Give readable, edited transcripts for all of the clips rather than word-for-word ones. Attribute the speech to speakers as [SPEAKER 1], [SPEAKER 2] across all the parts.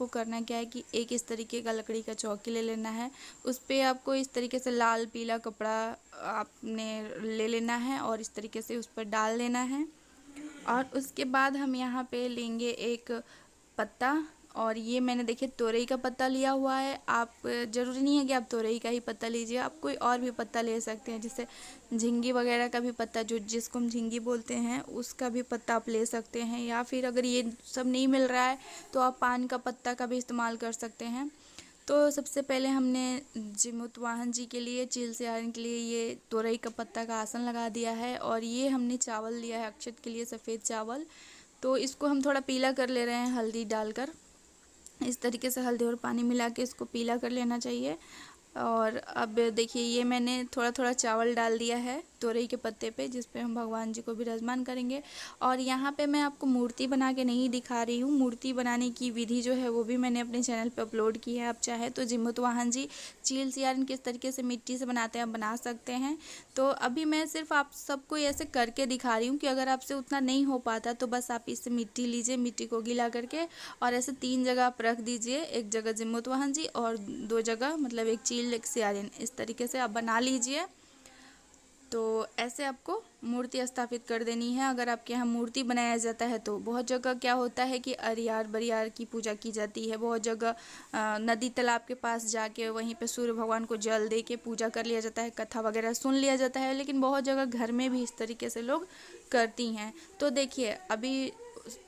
[SPEAKER 1] आपको करना क्या है कि एक इस तरीके का लकड़ी का चौकी ले लेना है। उस पे आपको इस तरीके से लाल पीला कपड़ा आपने ले लेना है और इस तरीके से उस पर डाल देना है। और उसके बाद हम यहाँ पे लेंगे एक पत्ता, और ये मैंने देखिए तोरई का पत्ता लिया हुआ है। आप ज़रूरी नहीं है कि आप तोरई का ही पत्ता लीजिए, आप कोई और भी पत्ता ले सकते हैं, जैसे झींगी वगैरह का भी पत्ता, जो जिसको हम झींगी बोलते हैं, उसका भी पत्ता आप ले सकते हैं। या फिर अगर ये सब नहीं मिल रहा है तो आप पान का पत्ता का भी इस्तेमाल कर सकते हैं। तो सबसे पहले हमने जिमुतवाहन जी के लिए, चील से आयरन के लिए ये तोरई का पत्ता का आसन लगा दिया है। और ये हमने चावल लिया है अक्षत के लिए, सफ़ेद चावल, तो इसको हम थोड़ा पीला कर ले रहे हैं हल्दी डालकर। इस तरीके से हल्दी और पानी मिला के इसको पीला कर लेना चाहिए। और अब देखिए ये मैंने थोड़ा थोड़ा चावल डाल दिया है तोरई के पत्ते पे, जिस पे हम भगवान जी को विराजमान करेंगे। और यहाँ पे मैं आपको मूर्ति बना के नहीं दिखा रही हूँ, मूर्ति बनाने की विधि जो है वो भी मैंने अपने चैनल पे अपलोड की है। आप चाहे तो जिमुतवाहन जी, चील सियारन किस तरीके से मिट्टी से बनाते हैं आप बना सकते हैं। तो अभी मैं सिर्फ आप सबको ऐसे करके दिखा रही हूँ कि अगर आपसे उतना नहीं हो पाता तो बस आप इससे मिट्टी लीजिए, मिट्टी को गीला करके, और ऐसे 3 जगह आप रख दीजिए, एक जगह जिमुतवाहन जी और 2 जगह मतलब एक चील एक सियारन, इस तरीके से आप बना लीजिए। तो ऐसे आपको मूर्ति स्थापित कर देनी है। अगर आपके यहाँ मूर्ति बनाया जाता है तो बहुत जगह क्या होता है कि अरियार बरियार की पूजा की जाती है, बहुत जगह नदी तालाब के पास जाके वहीं पे सूर्य भगवान को जल दे के पूजा कर लिया जाता है, कथा वगैरह सुन लिया जाता है। लेकिन बहुत जगह घर में भी इस तरीके से लोग करती हैं। तो देखिए अभी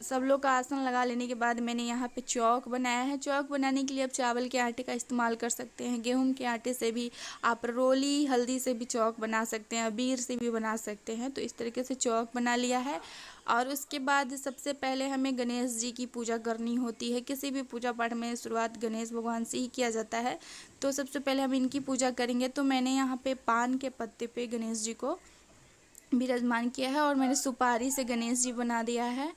[SPEAKER 1] सब लोग का आसन लगा लेने के बाद मैंने यहाँ पे चौक बनाया है। चौक बनाने के लिए आप चावल के आटे का इस्तेमाल कर सकते हैं, गेहूं के आटे से भी आप रोली हल्दी से भी चौक बना सकते हैं, अबीर से भी बना सकते हैं। तो इस तरीके से चौक बना लिया है। और उसके बाद सबसे पहले हमें गणेश जी की पूजा करनी होती है। किसी भी पूजा पाठ में शुरुआत गणेश भगवान से ही किया जाता है। तो सबसे पहले हम इनकी पूजा करेंगे। तो मैंने यहाँ पे पान के पत्ते पे गणेश जी को विराजमान किया है और मैंने सुपारी से गणेश जी बना दिया है।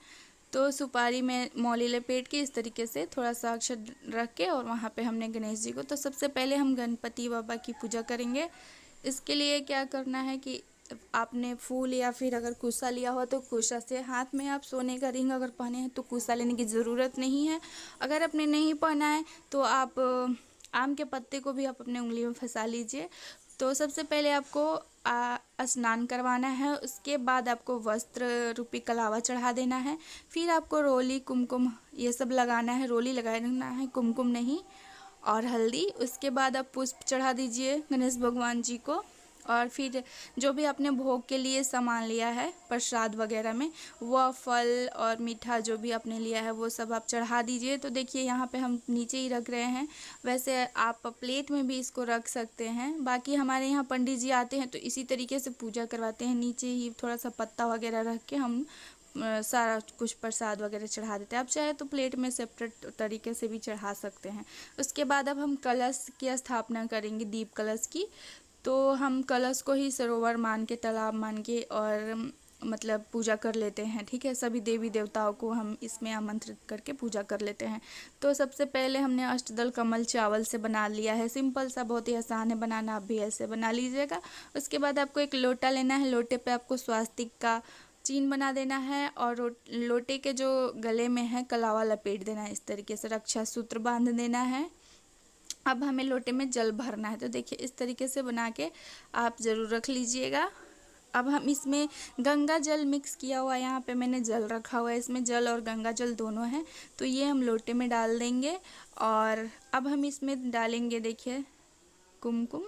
[SPEAKER 1] तो सुपारी में मौली लपेट के इस तरीके से थोड़ा सा अक्षत रख के और वहाँ पे हमने गणेश जी को, तो सबसे पहले हम गणपति बाबा की पूजा करेंगे। इसके लिए क्या करना है कि आपने फूल या फिर अगर कुसा लिया हो तो कुसा से, हाथ में आप सोने का रिंग अगर पहने हैं तो कुसा लेने की ज़रूरत नहीं है। अगर आपने नहीं पहना है तो आप आम के पत्ते को भी आप अपने उंगली में फंसा लीजिए। तो सबसे पहले आपको स्नान करवाना है, उसके बाद आपको वस्त्र रूपी कलावा चढ़ा देना है। फिर आपको रोली कुमकुम ये सब लगाना है, रोली लगाना है, कुमकुम नहीं, और हल्दी। उसके बाद आप पुष्प चढ़ा दीजिए गणेश भगवान जी को। और फिर जो भी आपने भोग के लिए सामान लिया है प्रसाद वगैरह में, वह फल और मीठा जो भी आपने लिया है वो सब आप चढ़ा दीजिए। तो देखिए यहाँ पे हम नीचे ही रख रहे हैं, वैसे आप प्लेट में भी इसको रख सकते हैं। बाकी हमारे यहाँ पंडित जी आते हैं तो इसी तरीके से पूजा करवाते हैं, नीचे ही थोड़ा सा पत्ता वगैरह रख के हम सारा कुछ प्रसाद वगैरह चढ़ा देते हैं। आप चाहे तो प्लेट में सेपरेट तरीके से भी चढ़ा सकते हैं। उसके बाद अब हम कलश की स्थापना करेंगे, दीप कलश की। तो हम कलश को ही सरोवर मान के, तालाब मान के और मतलब पूजा कर लेते हैं, ठीक है। सभी देवी देवताओं को हम इसमें आमंत्रित करके पूजा कर लेते हैं। तो सबसे पहले हमने अष्टदल कमल चावल से बना लिया है, सिंपल सा, बहुत ही आसान है बनाना, आप भी ऐसे बना लीजिएगा। उसके बाद आपको एक लोटा लेना है, लोटे पे आपको स्वास्तिक का चिन्ह बना देना है और लोटे के जो गले में है कलावा लपेट देना है, इस तरीके से रक्षा सूत्र बांध देना है। अब हमें लोटे में जल भरना है। तो देखिए इस तरीके से बना के आप ज़रूर रख लीजिएगा। अब हम इसमें गंगा जल मिक्स किया हुआ, यहाँ पे मैंने जल रखा हुआ है, इसमें जल और गंगा जल दोनों हैं। तो ये हम लोटे में डाल देंगे। और अब हम इसमें डालेंगे देखिए कुमकुम।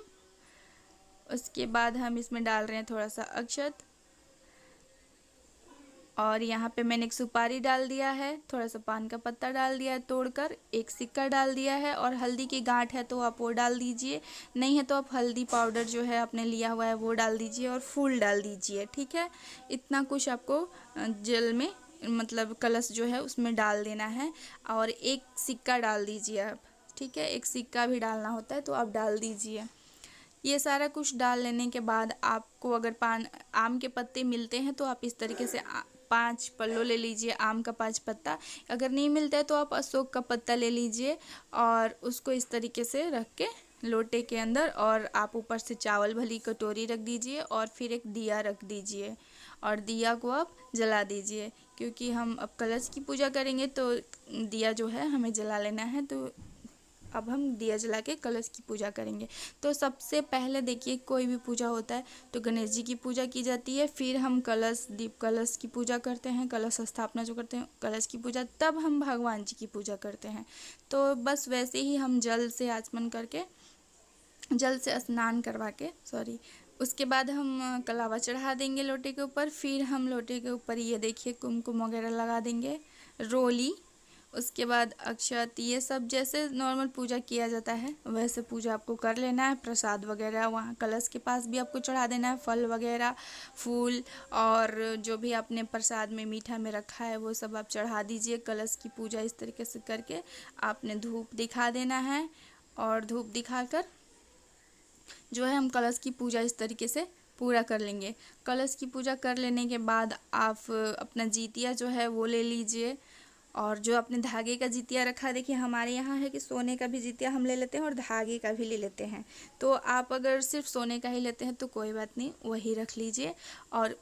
[SPEAKER 1] उसके बाद हम इसमें डाल रहे हैं थोड़ा सा अक्षत, और यहाँ पे मैंने एक सुपारी डाल दिया है, थोड़ा सा पान का पत्ता डाल दिया है तोड़कर, एक सिक्का डाल दिया है, और हल्दी की गांठ है तो आप वो डाल दीजिए, नहीं है तो आप हल्दी पाउडर जो है आपने लिया हुआ है वो डाल दीजिए, और फूल डाल दीजिए, ठीक है। इतना कुछ आपको जल में मतलब कलश जो है उसमें डाल देना है। और एक सिक्का डाल दीजिए आप, ठीक है, एक सिक्का भी डालना होता है तो आप डाल दीजिए। ये सारा कुछ डाल लेने के बाद आपको अगर आम के पत्ते मिलते हैं तो आप इस तरीके से 5 पल्लो ले लीजिए, आम का 5 पत्ता। अगर नहीं मिलता है तो आप अशोक का पत्ता ले लीजिए और उसको इस तरीके से रख के लोटे के अंदर, और आप ऊपर से चावल भली कटोरी रख दीजिए और फिर एक दिया रख दीजिए और दिया को आप जला दीजिए। क्योंकि हम अब कलश की पूजा करेंगे तो दिया जो है हमें जला लेना है। तो अब हम दिया जला के कलश की पूजा करेंगे। तो सबसे पहले देखिए कोई भी पूजा होता है तो गणेश जी की पूजा की जाती है, फिर हम कलश दीप कलश की पूजा करते हैं, कलश स्थापना जो करते हैं कलश की पूजा, तब हम भगवान जी की पूजा करते हैं। तो बस वैसे ही हम जल से आचमन करके, जल से स्नान करवा के उसके बाद हम कलावा चढ़ा देंगे लोटे के ऊपर। फिर हम लोटे के ऊपर ये देखिए कुमकुम वगैरह लगा देंगे, रोली, उसके बाद अक्षत, ये सब जैसे नॉर्मल पूजा किया जाता है वैसे पूजा आपको कर लेना है। प्रसाद वगैरह वहाँ कलश के पास भी आपको चढ़ा देना है, फल वगैरह, फूल, और जो भी आपने प्रसाद में मीठा में रखा है वो सब आप चढ़ा दीजिए। कलश की पूजा इस तरीके से करके आपने धूप दिखा देना है, और धूप दिखाकर जो है हम कलश की पूजा इस तरीके से पूरा कर लेंगे। कलश की पूजा कर लेने के बाद आप अपना जीतिया जो है वो ले लीजिए, और जो आपने धागे का जीतिया रखा, देखिए हमारे यहाँ है कि सोने का भी जीतिया हम ले लेते हैं और धागे का भी ले लेते हैं। तो आप अगर सिर्फ सोने का ही लेते हैं तो कोई बात नहीं, वही रख लीजिए। और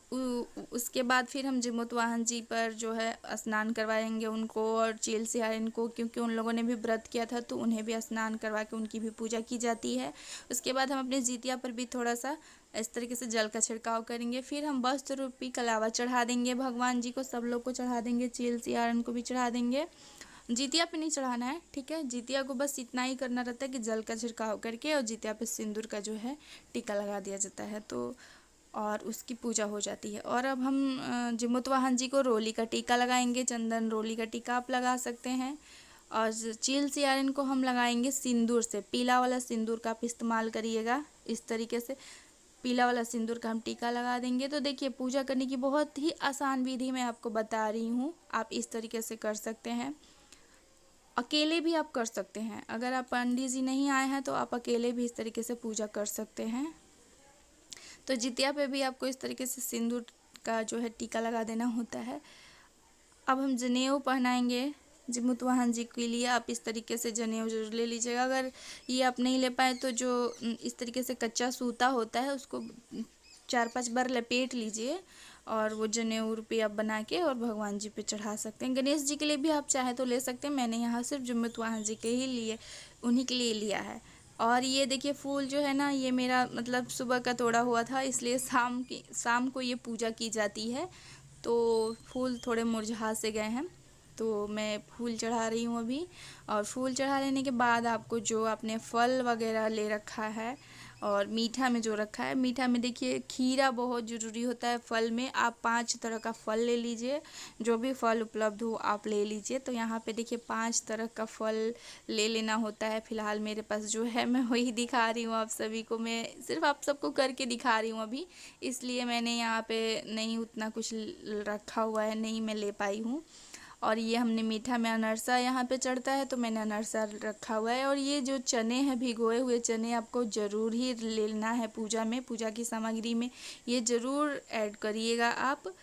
[SPEAKER 1] उसके बाद फिर हम जिमुत वाहन जी पर जो है स्नान करवाएंगे उनको, और चील सियारिन को, क्योंकि उन लोगों ने भी व्रत किया था तो उन्हें भी स्नान करवा के उनकी भी पूजा की जाती है। उसके बाद हम अपने जीतिया पर भी थोड़ा सा इस तरीके से जल का छिड़काव करेंगे। फिर हम वस्त्र रूपी कलावा चढ़ा देंगे भगवान जी को, सब लोग को चढ़ा देंगे, चील सियारन को भी चढ़ा देंगे। जीतिया पे नहीं चढ़ाना है, ठीक है। जीतिया को बस इतना ही करना रहता है कि जल का छिड़काव करके और जीतिया पे सिंदूर का जो है टीका लगा दिया जाता है, तो और उसकी पूजा हो जाती है। और अब हम जिमुत वाहन जी को रोली का टीका लगाएंगे, चंदन रोली का टीका आप लगा सकते हैं। और चील सियारन को हम लगाएंगे सिंदूर से, पीला वाला सिंदूर का आप इस्तेमाल करिएगा। इस तरीके से पीला वाला सिंदूर का हम टीका लगा देंगे। तो देखिए पूजा करने की बहुत ही आसान विधि मैं आपको बता रही हूँ, आप इस तरीके से कर सकते हैं। अकेले भी आप कर सकते हैं, अगर आप पंडित जी नहीं आए हैं तो आप अकेले भी इस तरीके से पूजा कर सकते हैं। तो जितिया पे भी आपको इस तरीके से सिंदूर का जो है टीका लगा देना होता है। अब हम जनेऊ पहनाएंगे जिमुत वाहन जी के लिए, आप इस तरीके से जनेऊ जरूर ले लीजिएगा। अगर ये आप नहीं ले पाए तो जो इस तरीके से कच्चा सूता होता है उसको 4-5 बार लपेट लीजिए, और वो जनेऊ रूपी आप बना के और भगवान जी पे चढ़ा सकते हैं। गणेश जी के लिए भी आप चाहे तो ले सकते हैं, मैंने यहाँ सिर्फ जिमुत वाहन जी के ही लिए, उन्हीं के लिए लिया है। और ये देखिए फूल जो है ना, ये मेरा मतलब सुबह का तोड़ा हुआ था, इसलिए शाम को ये पूजा की जाती है, तो फूल थोड़े मुरझा से गए हैं, तो मैं फूल चढ़ा रही हूँ अभी। और फूल चढ़ा लेने के बाद आपको जो आपने फल वगैरह ले रखा है और मीठा में जो रखा है, मीठा में देखिए खीरा बहुत ज़रूरी होता है फल में, आप 5 तरह का फल ले लीजिए, जो भी फल उपलब्ध हो आप ले लीजिए। तो यहाँ पे देखिए 5 तरह का फल ले लेना होता है। फ़िलहाल मेरे पास जो है मैं वही दिखा रही हूँ आप सभी को, मैं सिर्फ आप सबको करके दिखा रही हूँ अभी, इसलिए मैंने यहाँ पे नहीं उतना कुछ रखा हुआ है, नहीं मैं ले पाई हूँ। और ये हमने मीठा में अनरसा यहाँ पे चढ़ता है तो मैंने अनरसा रखा हुआ है। और ये जो चने हैं, भिगोए हुए चने आपको ज़रूर ही लेना है पूजा में, पूजा की सामग्री में ये ज़रूर ऐड करिएगा आप।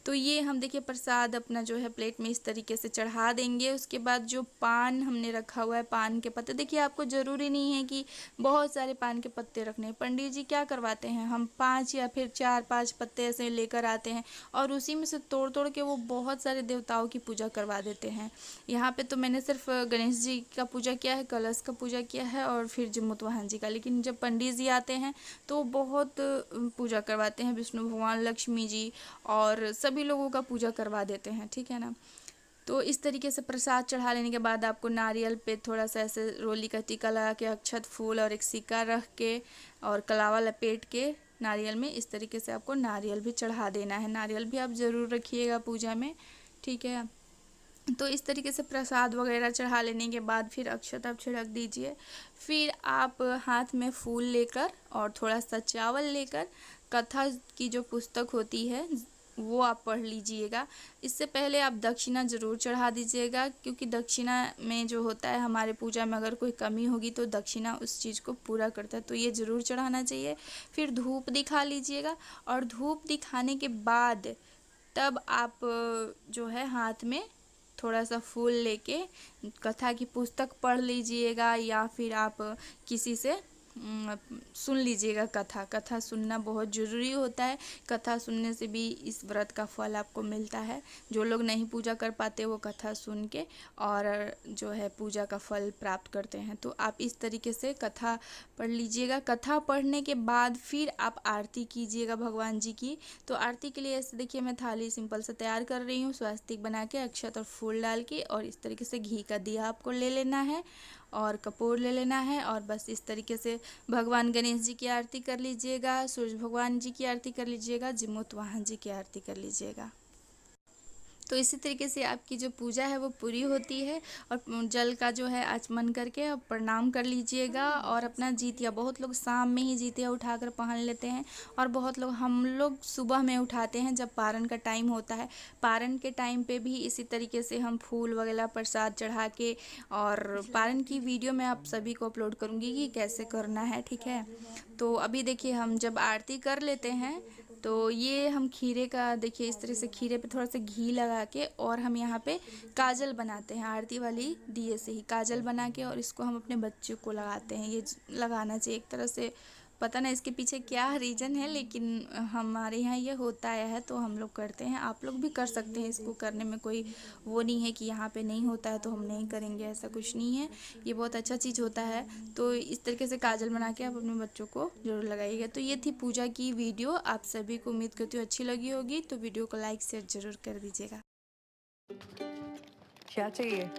[SPEAKER 1] तो ये हम देखिए प्रसाद अपना जो है प्लेट में इस तरीके से चढ़ा देंगे। उसके बाद जो पान हमने रखा हुआ है, पान के पत्ते, देखिए आपको ज़रूरी नहीं है कि बहुत सारे पान के पत्ते रखने हैं। पंडित जी क्या करवाते हैं, हम 5 या फिर 4-5 पत्ते ऐसे लेकर आते हैं और उसी में से तोड़ तोड़ के वो बहुत सारे देवताओं की पूजा करवा देते हैं। यहाँ पे तो मैंने सिर्फ गणेश जी का पूजा किया है, कलश का पूजा किया है और फिर जिमुत वाहन जी का, लेकिन जब पंडित जी आते हैं तो बहुत पूजा करवाते हैं, विष्णु भगवान, लक्ष्मी जी और सभी लोगों का पूजा करवा देते हैं, ठीक है ना। तो इस तरीके से प्रसाद चढ़ा लेने के बाद आपको नारियल पे थोड़ा सा ऐसे रोली का टीका लगा के, अक्षत, फूल और एक सिक्का रख के और कलावा लपेट के नारियल में इस तरीके से आपको नारियल भी चढ़ा देना है। नारियल भी आप ज़रूर रखिएगा पूजा में, ठीक है। तो इस तरीके से प्रसाद वगैरह चढ़ा लेने के बाद फिर अक्षत आप छिड़क दीजिए। फिर आप हाथ में फूल लेकर और थोड़ा सा चावल लेकर कथा की जो पुस्तक होती है वो आप पढ़ लीजिएगा। इससे पहले आप दक्षिणा ज़रूर चढ़ा दीजिएगा, क्योंकि दक्षिणा में जो होता है हमारे पूजा में अगर कोई कमी होगी तो दक्षिणा उस चीज़ को पूरा करता है, तो ये ज़रूर चढ़ाना चाहिए। फिर धूप दिखा लीजिएगा और धूप दिखाने के बाद तब आप जो है हाथ में थोड़ा सा फूल लेके कथा की पुस्तक पढ़ लीजिएगा, या फिर आप किसी से सुन लीजिएगा कथा। कथा सुनना बहुत ज़रूरी होता है। कथा सुनने से भी इस व्रत का फल आपको मिलता है। जो लोग नहीं पूजा कर पाते वो कथा सुन के और जो है पूजा का फल प्राप्त करते हैं। तो आप इस तरीके से कथा पढ़ लीजिएगा। कथा पढ़ने के बाद फिर आप आरती कीजिएगा भगवान जी की। तो आरती के लिए ऐसे देखिए मैं थाली सिंपल से तैयार कर रही हूँ, स्वास्तिक बना के अक्षत और फूल डाल के, और इस तरीके से घी का दिया आपको ले लेना है और कपूर ले लेना है। और बस इस तरीके से भगवान गणेश जी की आरती कर लीजिएगा, सूर्य भगवान जी की आरती कर लीजिएगा, जिमूत वाहन जी की आरती कर लीजिएगा। तो इसी तरीके से आपकी जो पूजा है वो पूरी होती है। और जल का जो है आचमन करके प्रणाम कर लीजिएगा और अपना जीतिया, बहुत लोग शाम में ही जीतिया उठाकर पहन लेते हैं और बहुत लोग, हम लोग सुबह में उठाते हैं जब पारण का टाइम होता है। पारण के टाइम पे भी इसी तरीके से हम फूल वगैरह प्रसाद चढ़ा के, और पारण की वीडियो मैं आप सभी को अपलोड करूँगी कि कैसे करना है, ठीक है। तो अभी देखिए हम जब आरती कर लेते हैं तो ये हम खीरे का, देखिए इस तरह से खीरे पे थोड़ा सा घी लगा के और हम यहाँ पे काजल बनाते हैं आरती वाली दिए से ही काजल बना के, और इसको हम अपने बच्चों को लगाते हैं। ये लगाना चाहिए एक तरह से, पता नहीं इसके पीछे क्या रीज़न है, लेकिन हमारे यहाँ ये होता आया है तो हम लोग करते हैं। आप लोग भी कर सकते हैं, इसको करने में कोई वो नहीं है कि यहाँ पे नहीं होता है तो हम नहीं करेंगे, ऐसा कुछ नहीं है। ये बहुत अच्छा चीज़ होता है। तो इस तरीके से काजल बना के आप अपने बच्चों को ज़रूर लगाइएगा। तो ये थी पूजा की वीडियो, आप सभी को उम्मीद करती हूँ अच्छी लगी होगी। तो वीडियो को लाइक शेयर ज़रूर कर दीजिएगा।
[SPEAKER 2] क्या चाहिए?